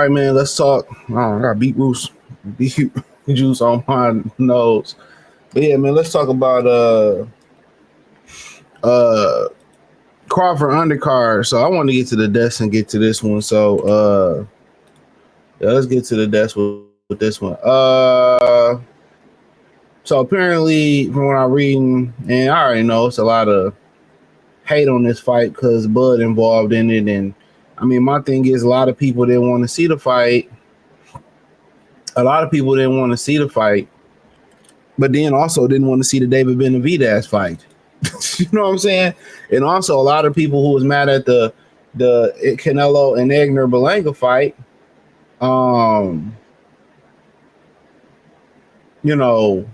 right, man. Let's talk. I got beet juice on my nose. But yeah, man. Let's talk about uh Crawford undercard. So I want to get to the desk and get to this one. So yeah, let's get to the desk with this one. So apparently, from what I'm reading, and I already know it's a lot of hate on this fight because Bud involved in it. And I mean, my thing is a lot of people didn't want to see the fight. A lot of people didn't want to see the fight, but then also didn't want to see the David Benavidez fight. You know what I'm saying? And also a lot of people who was mad at the Canelo and Egner Berlanga fight, you know,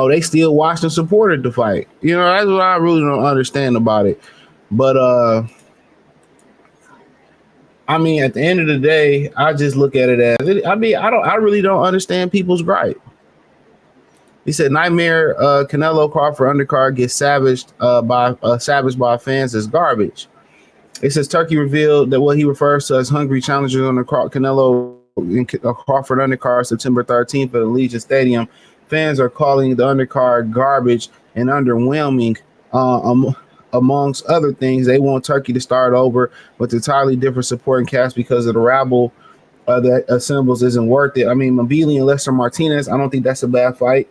they still watched and supported the fight. You know, that's what I really don't understand about it. But I mean, at the end of the day, I just look at it as I really don't understand people's gripe. He said Nightmare Canelo-Crawford undercard gets savaged by fans as garbage. It says Turkey revealed that what he refers to as hungry challengers on the Canelo Crawford undercard September 13th at Allegiant Stadium. Fans are calling the undercard garbage and underwhelming. Amongst other things, they want Turkey to start over with entirely different supporting cast because of the rabble that assembles isn't worth it. I mean, Mabili and Lester Martinez, I don't think that's a bad fight.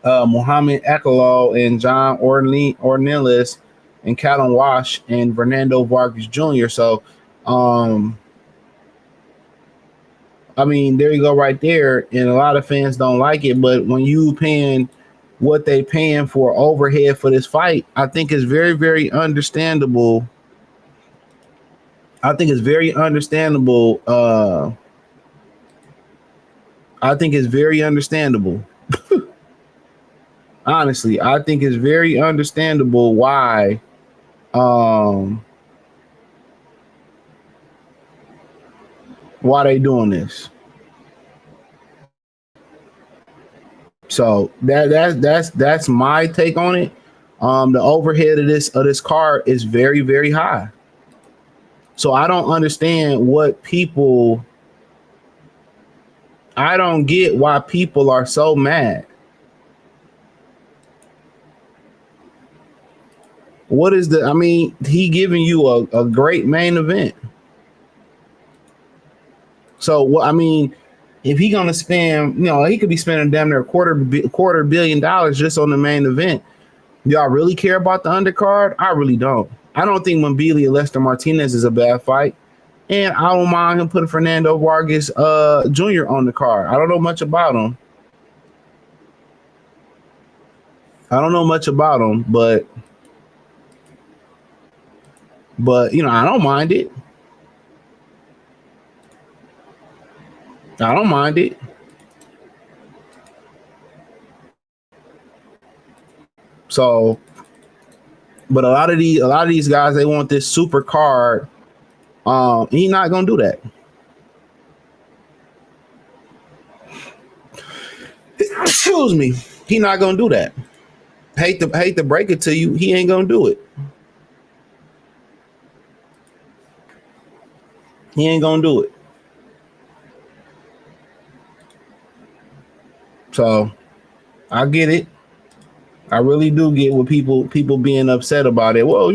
Muhammad Akalal and John Ornelas and Callum Wash and Fernando Vargas Jr. So, I mean, there you go right there. And a lot of fans don't like it. But when you paying what they paying for overhead for this fight, I think it's very, very understandable. I think it's very understandable. Honestly, I think it's very understandable why they doing this. So that's my take on it. The overhead of this card is very, very high. So I don't understand I don't get why people are so mad. What is he giving you a great main event. So if he gonna spend, he could be spending damn near quarter $2 billion just on the main event. Y'all really care about the undercard? I really don't. I don't think Mabili and Lester Martinez is a bad fight. And I don't mind him putting Fernando Vargas Jr. on the card. I don't know much about him. But I don't mind it. So, but a lot of these guys, they want this super card. He's not gonna do that. Excuse me. He's not gonna do that. Hate to break it to you, he ain't gonna do it. He ain't gonna do it. So I get it. I really do get what people being upset about it. Well,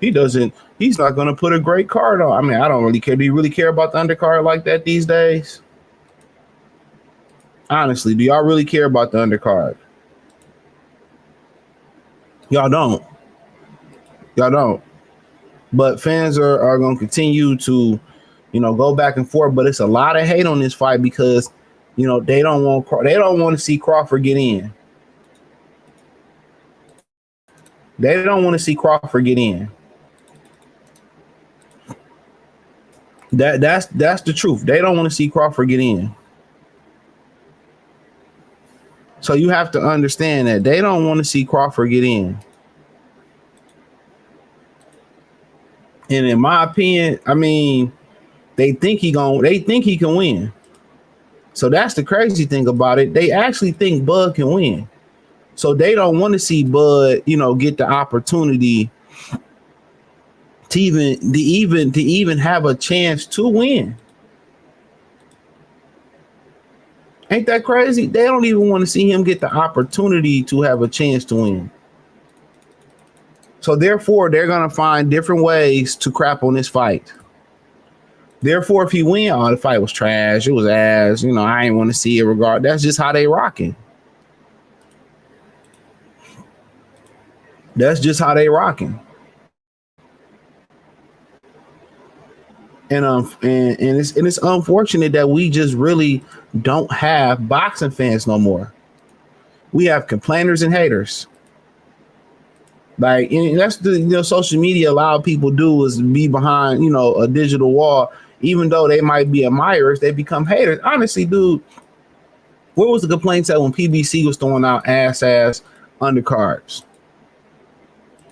he's not going to put a great card on. I mean, I don't really care. Do you really care about the undercard like that these days? Honestly, do y'all really care about the undercard? Y'all don't. But fans are going to continue to, go back and forth. But it's a lot of hate on this fight because, they don't want to see Crawford get in. They don't want to see Crawford get in. That's the truth. They don't want to see Crawford get in. So you have to understand that they don't want to see Crawford get in. And in my opinion, they think he can win. So that's the crazy thing about it. They actually think Bud can win. So they don't want to see Bud, get the opportunity to even have a chance to win. Ain't that crazy? They don't even want to see him get the opportunity to have a chance to win. So therefore, they're gonna find different ways to crap on this fight. Therefore, if he win, oh, the fight was trash, it was ass, I ain't want to see it regard. That's just how they rocking. That's just how they rocking. And it's unfortunate that we just really don't have boxing fans no more. We have complainers and haters. Like, and that's the social media allow people to do is be behind a digital wall. Even though they might be admirers, they become haters. Honestly, dude, where was the complaints at when PBC was throwing out ass undercards?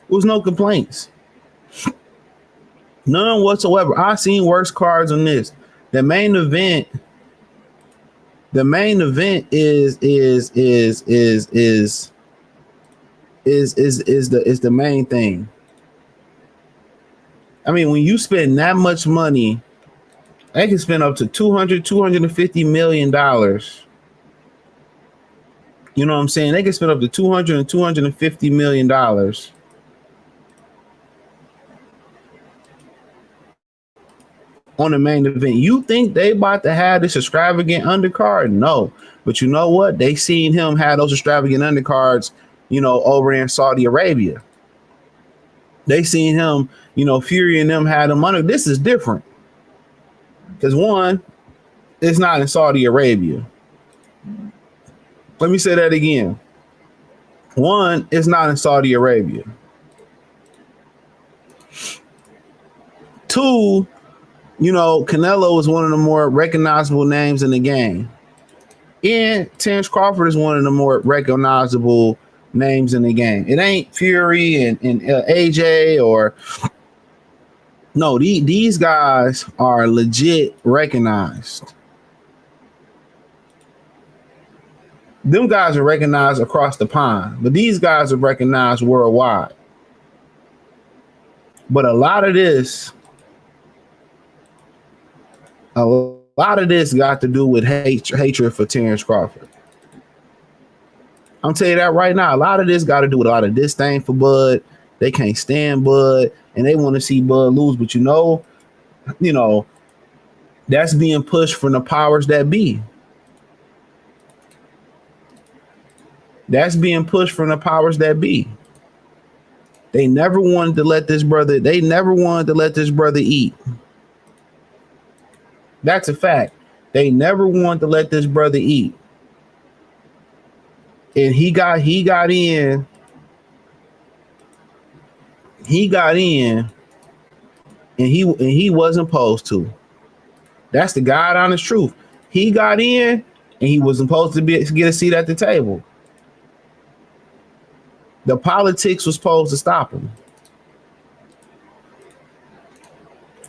There was no complaints. None whatsoever. I've seen worse cards than this. The main event is the main thing. I mean, when you spend that much money, they can spend up to $250 million. You know what I'm saying? They can spend up to $250 million on the main event. You think they about to have this extravagant undercard? No. But you know what? They seen him have those extravagant undercards, over in Saudi Arabia. They seen him, Fury and them had him under. This is different. Because one, it's not in Saudi Arabia. Let me say that again. One, it's not in Saudi Arabia. Two, Canelo is one of the more recognizable names in the game. And Terence Crawford is one of the more recognizable names in the game. It ain't Fury and AJ or... No, these guys are legit recognized. Them guys are recognized across the pond, but these guys are recognized worldwide. But a lot of this got to do with hatred for Terence Crawford. I'm telling you that right now. A lot of this got to do with a lot of disdain for Bud. They can't stand Bud, and they want to see Bud lose. But that's being pushed from the powers that be. That's being pushed from the powers that be. They never wanted to let this brother. They never wanted to let this brother eat. That's a fact. They never wanted to let this brother eat. And he got in. He got in, and he wasn't supposed to. That's the God honest truth. He got in, and he wasn't supposed to get a seat at the table. The politics was supposed to stop him,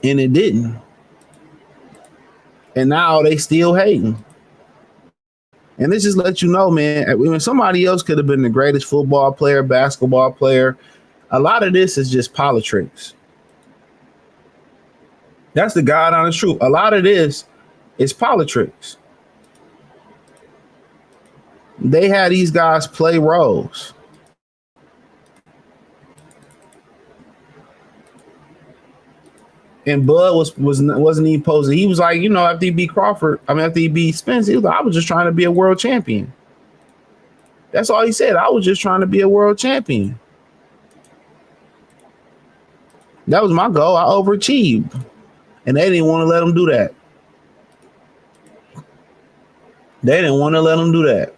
and it didn't. And now they still hating. And this just let you know, man, when somebody else could have been the greatest football player, basketball player, a lot of this is just politics. That's the God honest truth. A lot of this is politics. They had these guys play roles. And Bud wasn't even posed. He was like, after he beat after he beat Spence, he was like, I was just trying to be a world champion. That's all he said. I was just trying to be a world champion. That was my goal. I overachieved. And they didn't want to let him do that. They didn't want to let him do that.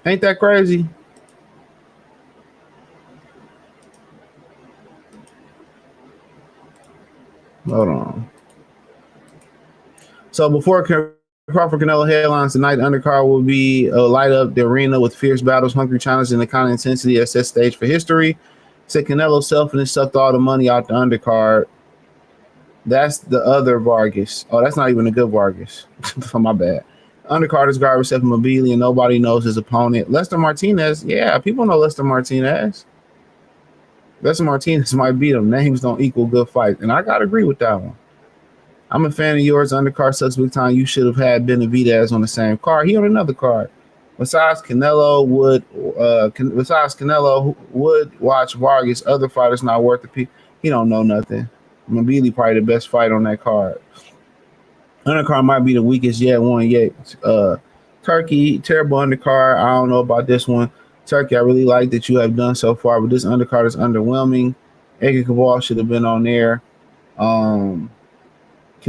Ain't that crazy? Hold on. So before Crawford Canelo headlines tonight, the undercard will be light up the arena with fierce battles, hungry challenges, and the kind of intensity that sets stage for history. Said Canelo selfishly sucked all the money out the undercard. That's the other Vargas. Oh, that's not even a good Vargas. My bad. Undercard is guard Stephen Mobili, and nobody knows his opponent. Lester Martinez, yeah, people know Lester Martinez. Lester Martinez might beat him. Names don't equal good fight, and I gotta agree with that one. I'm a fan of yours. Undercard sucks big time. You should have had Benavidez on the same card. He on another card. Besides Canelo would watch Vargas. Other fighters not worth the piece. He don't know nothing. Mobili probably the best fight on that card. Undercard might be the weakest yet one yet. Turkey, terrible undercard. I don't know about this one. Turkey, I really like that you have done so far, but this undercard is underwhelming. Edgar Cabal should have been on there. Can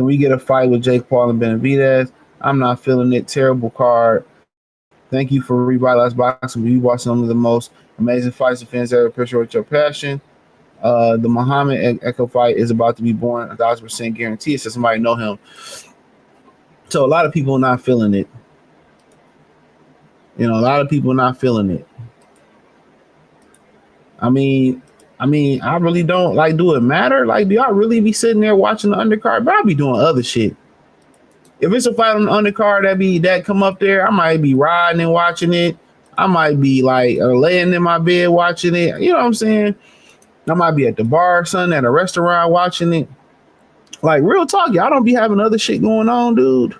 we get a fight with Jake Paul and Benavidez? I'm not feeling it. Terrible card. Thank you for revitalized boxing. You watch some of the most amazing fights the fans ever appreciate your passion. The Muhammad Echo fight is about to be born. 1,000% guarantee. It says somebody know him. So a lot of people not feeling it. A lot of people not feeling it. I mean, I really don't like. Do it matter? Like, do y'all really be sitting there watching the undercard? But I'll be doing other shit. If it's a fight on the undercard that come up there, I might be riding and watching it. I might be like laying in my bed watching it. You know what I'm saying? I might be at the bar or something, at a restaurant watching it. Like, real talk, y'all don't be having other shit going on, dude.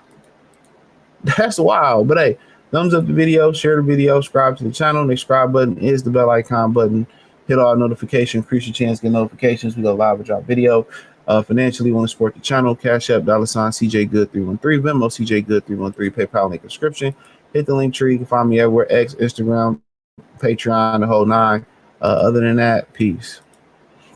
That's wild. But hey, thumbs up the video, share the video, subscribe to the channel. The subscribe button is the bell icon button. Hit all notifications, increase your chance to get notifications. We go live and drop video. Financially, want to support the channel. Cash App, $ CJ Good 313, Venmo CJ Good 313, PayPal link description. Hit the link tree. You can find me everywhere: X, Instagram, Patreon, the whole nine. Other than that, peace.